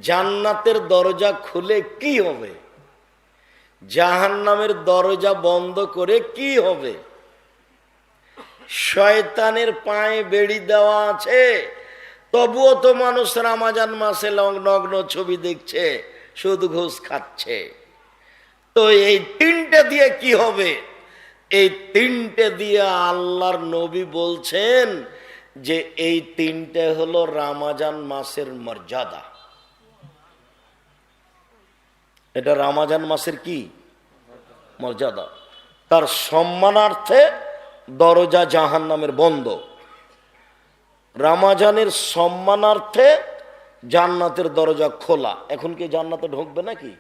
জান্নাতের দরজা খুলে কি হবে, জাহান্নামের দরজা বন্ধ করে কি হবে? শয়তানের পায়ে বেড়ি দেওয়া আছে, তবুও তো মানুষ রমজান মাসে নগ্ন ছবি দেখছে, শুধু ঘুষ খাচ্ছে। তো এই তিনটে দিয়ে কি হবে? এই তিনটে দিয়ে আল্লাহর নবী বলছেন যে এই তিনটে হলো রমজান মাসের মর্যাদা। এটা রমজান মাসের কি মর্যাদা, তার সম্মানার্থে দরজা জাহান্নামের বন্ধ, রমজানের সম্মানার্থে জান্নাতের দরজা খোলা। এখন কি জান্নাতে ঢুকবে নাকি?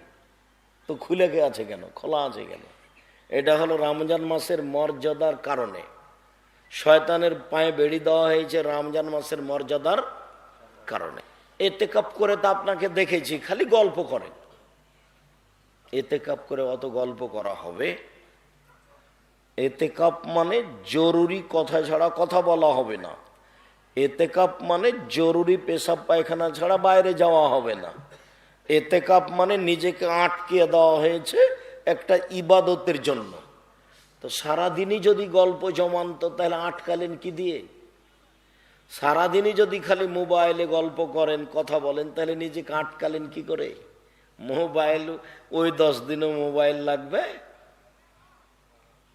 তো খুলে কে আছে কেন, খোলা আছে কেন? এটা হলো রমজান মাসের মর্যাদার কারণে। শয়তানের পায়ে বেড়ি দেওয়া হয়েছে রমজান মাসের মর্যাদার কারণে। এতেকাপ করে তো আপনাকে দেখেছি খালি গল্প করেন, এতেকাপ করে অত গল্প করা হবে? এতেকাপ মানে জরুরি কথা ছাড়া কথা বলা হবে না। এতেকাপ মানে জরুরি পেশাব পায়খানা ছাড়া বাইরে যাওয়া হবে না। এতেকাপ মানে নিজেকে আটকে দেওয়া হয়েছে একটা ইবাদতের জন্য। তো সারাদিনই যদি গল্প জমান্ত তাহলে আটকালেন কি দিয়ে? সারাদিনই যদি খালি মোবাইলে গল্প করেন, কথা বলেন, তাহলে নিজেকে আটকালেন কি করে? মোবাইল ওই 10 দিনও মোবাইল লাগবে?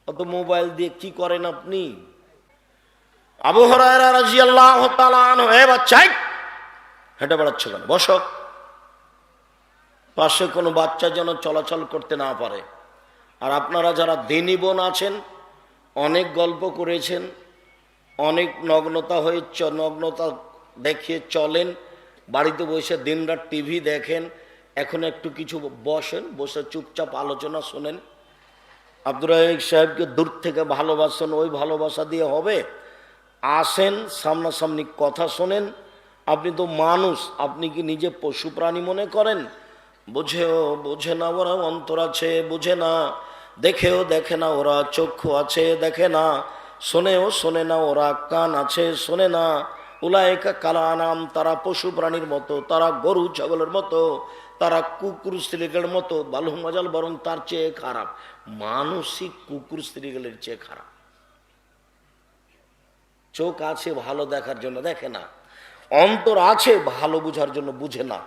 অত মোবাইল দিয়ে কি করেন আপনি? আবু হুরায়রা রাদিয়াল্লাহু তাআলা আনহু, এ বাচ্চা হেঁটে বেড়াচ্ছ কেন, বসো। পাশে কোনো বাচ্চা যেন চলাচল করতে না পারে। আর আপনারা যারা দিনী বোন আছেন, অনেক গল্প করেছেন, অনেক নগ্নতা হয়ে নগ্নতা দেখিয়ে চলেন, বাড়িতে বসে দিনরাত টিভি দেখেন, এখন একটু কিছু বসেন, বসে চুপচাপ আলোচনা শোনেন। আব্দুর রাজ্জাক সাহেবকে দূর থেকে ভালোবাসেন, ওই ভালোবাসা দিয়ে হবে? আসেন, সামনাসামনি কথা শোনেন। আপনি তো মানুষ, আপনি কি নিজে পশু প্রাণী মনে করেন? বোঝে না ওরা, অন্তর আছে বোঝে না, দেখেও দেখে না ওরা, চক্ষু আছে দেখে না, শোনেও শোনে না ওরা, কান আছে শোনে না। উলাইকা কালানাম, তারা পশু প্রাণীর মতো, তারা গরু ছাগলের মতো, তারা কুকুর স্ত্রীগের মতো, বালু মজাল, বরং তার চেয়ে খারাপ। মানসিক কুকুর স্ত্রীগেলের চেয়ে খারাপ। চোখ আছে ভালো দেখার জন্য দেখে না, অন্তর আছে ভালো বুঝার জন্য বুঝে না,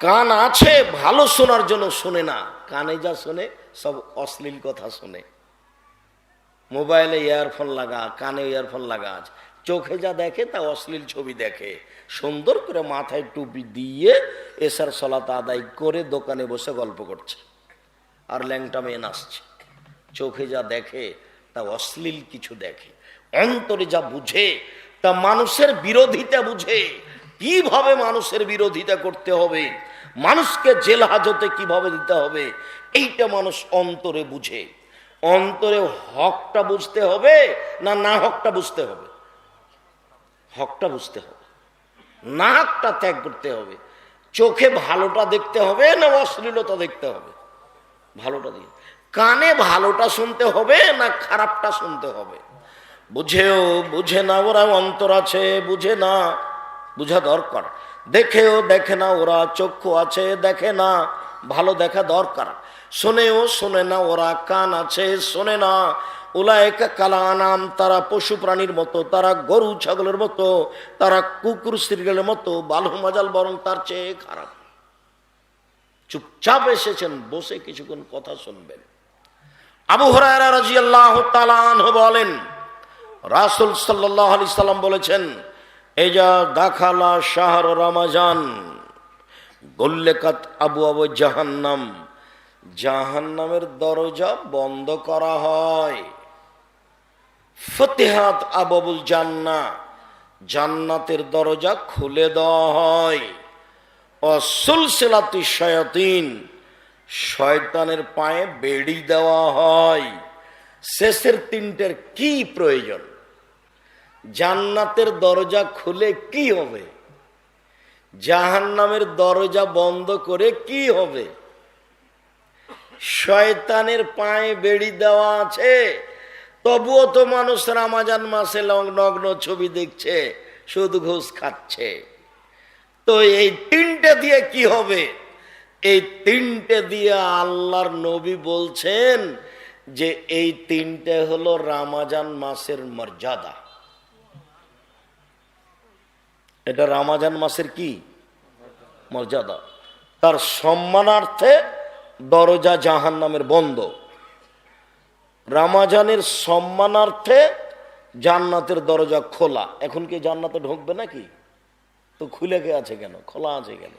কান আছে ভালো শোনার জন্য শোনে না। কানে যা শোনে সব অশ্লীল কথা শোনে। মোবাইলে ইয়ারফোন লাগা, কানে ইয়ারফোন লাগা আছে, চোখে যা দেখে তা অশ্লীল ছবি দেখে। সুন্দর করে মাথায় টুপি দিয়ে এশার সালাত আদায় করে দোকানে বসে গল্প করছে, আর ল্যাংটা মেয়ে নাচছে। চোখে যা দেখে তা অশ্লীল কিছু দেখে, অন্তরে যা বুঝে তা মানুষের বিরোধিতা বুঝে। কিভাবে মানুষের বিরোধিতা করতে হবে, মানুষকে জেল হাজতে কিভাবে দিতে হবে, এইটা মানুষ অন্তরে বুঝে। অন্তরে হকটা বুঝতে হবে না না হকটা বুঝতে হবে? হকটা বুঝতে হবে, না হকটা ত্যাগ করতে হবে। চোখে ভালোটা দেখতে হবে না অশ্লীলতা দেখতে হবে? ভালোটা দিয়ে। কানে ভালোটা শুনতে হবে না খারাপটা শুনতে হবে? বুঝেও বুঝে না ওরা, অন্তর আছে বুঝে না, বুঝা দরকার। দেখেও দেখে না ওরা, চক্ষু আছে দেখে না, ভালো দেখা দরকার। শোনেও শোনে না ওরা, কান আছে শোনে না। উলাইকা কালানাম, তারা পশু প্রাণীর মতো, তারা গরু ছাগলের মতো, তারা কুকুর স্ত্রীগেলের মতো, বালু মাজাল, বরং তার চেয়ে খারাপ। চুপচাপ এসেছেন, বসে কিছুক্ষণ কথা শুনবেন। আবু হুরায়রা রাদিয়াল্লাহু তাআলা আনহু বলেন, রাসূল সাল্লাল্লাহু আলাইহি সাল্লাম বলেছেন, এজা দাখালা শাহর রমাজান গুল্লিকাত আবওয়াবু জাহান্নাম, জাহান্নামের দরজা বন্ধ করা হয়। ফতিহাত আবওয়াবুল জান্নাহ, জান্নাতের দরজা খুলে দেওয়া হয়। অসুলসিলাতি শায়াতিন, শয়তানের পায়ে বেড়ি দেওয়া হয়। শেষের তিনটের কি প্রয়োজন? জান্নাতের দরজা খুলে কি হবে, জাহান্নামের দরজা বন্ধ করে কি হবে? শয়তানের পায়ে বেড়ি দেওয়া আছে, তবুও তো মানুষ রমজান মাসে নগ্ন ছবি দেখছে, শুধু ঘুষ খাচ্ছে। তো তো এই তিনটে দিয়ে কি হবে? এই তিনটে দিয়ে আল্লাহর নবী বলছেন যে এই তিনটে হলো রমজান মাসের মর্যাদা। এটা রমজান মাসের কি মর্যাদা? তার সম্মানার্থে দরজা জাহান্নামের বন্ধ, রমজানের সম্মানার্থে জান্নাতের দরজা খোলা। এখন কি জান্নাতে ঢুকবে নাকি? তো খুলে কে আছে কেন, খোলা আছে কেন?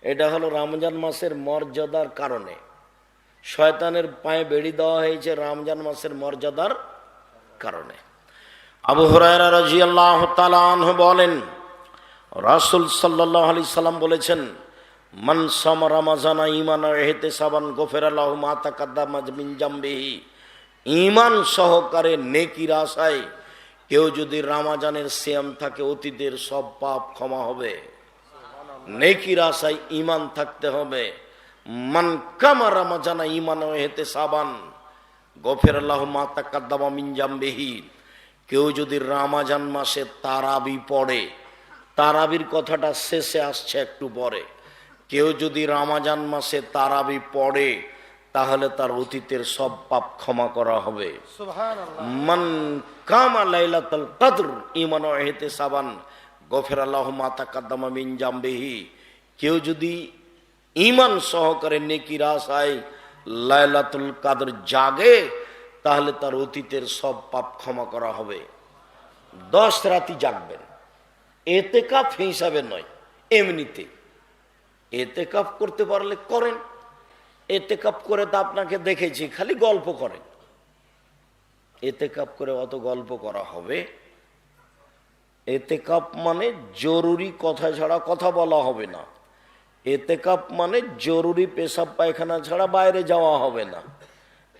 এটা হলো রমজান মাসের মর্যাদার কারণে। শয়তানের পায়ে বেড়ি দেওয়া হয়েছে রমজান মাসের মর্যাদার কারণে। আবু হুরায়রা রাদিয়াল্লাহু তাআলা আনহু বলেন, রাসূল সাল্লাল্লাহু আলাইহি সাল্লাম বলেছেন, মান সামা রমাজানা ঈমানা ওয়া ইহতিসাবান গফিরা লাহু মা তাকাদ্দামা মিন জামবিহি। ঈমান সহকারে নেকির আশায় কেউ যদি রমজানের সিয়াম থাকে, অতীতের সব পাপ ক্ষমা হবে। নেকির আশায় ঈমান থাকতে হবে। মান কামা রমাজানা ঈমানা ওয়া ইহতিসাবান গফিরা লাহু মা তাকাদ্দামা মিন জামবিহি। কেউ যদি রমজান মাসে তারাবি পড়ে, তারাবির কথাটা শেষে আসছে একটু পরে, কেউ যদি রমজান মাসে তারাবি পড়ে তাহলে তার অতীতের সব পাপ ক্ষমা করা হবে। মান কামা লাইলাতুল কদর ঈমানান ওয়া ইহতিসাবান গফিরা লাহু মা তাকাদ্দামা মিন জামবিহি। কেউ যদি ঈমান সহকারে নেকির আশায় লাইলাতুল কদর জাগে তাহলে তার অতীতের সব পাপ ক্ষমা করা হবে। 10 রাতি জাগবেন, এতেকাফ হিসাবে নয়, এমনিতে। এতেকাফ করতে পারলে করেন। এতেকাফ করে তো আপনাকে দেখেছি খালি গল্প করেন। এতেকাফ করে অত গল্প করা হবে? এতেকাফ মানে জরুরি কথা ছাড়া কথা বলা হবে না। এতেকাফ মানে জরুরি পেশাব পায়খানা ছাড়া বাইরে যাওয়া হবে না।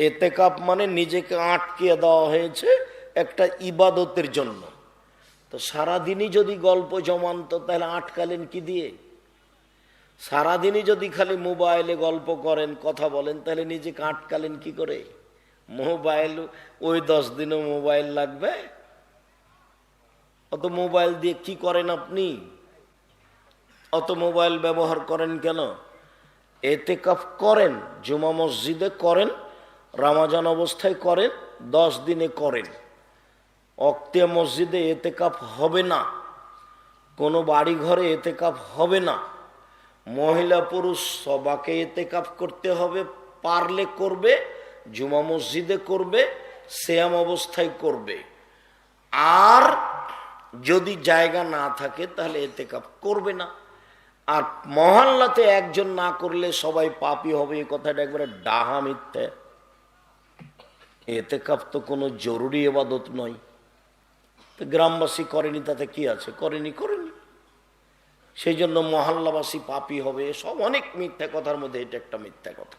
এতেকাফ মানে নিজেকে আটকে দেওয়া হয়েছে একটা ইবাদতের জন্য। তো সারাদিনই যদি গল্প জমান্ত তাহলে আটকালেন কি দিয়ে? সারাদিনই যদি খালি মোবাইলে গল্প করেন, কথা বলেন, তাহলে নিজেকে আটকালেন কি করে? মোবাইল ওই 10 দিনও মোবাইল লাগবে? অত মোবাইল দিয়ে কি করেন আপনি? অত মোবাইল ব্যবহার করেন কেন? এতেকাফ করেন, জুমা মসজিদে করেন, রমজান অবস্থায় করেন, 10 দিনে করেন। অক্তে মসজিদে এতেকাফ হবে না, কোনো বাড়ি ঘরে এতেকাফ হবে না। মহিলা পুরুষ সবাকে এতেকাফ করতে হবে। পারলে করবে, জুমা মসজিদে করবে, সিয়াম অবস্থায় করবে। আর যদি জায়গা না থাকে তাহলে এতেকাফ করবে না। আর মহল্লাতে একজন না করলে সবাই পাপী হবে, এই কথাটা একবারে ডাহা মিথ্যে। এতেকাফ তো কোনো জরুরি ইবাদত নয়। গ্রামবাসী করেনি তাতে কি আছে? করেনি। সেই জন্য মহল্লাবাসী পাপী হবে, সব অনেক মিথ্যা কথার মধ্যে এটা একটা মিথ্যা কথা।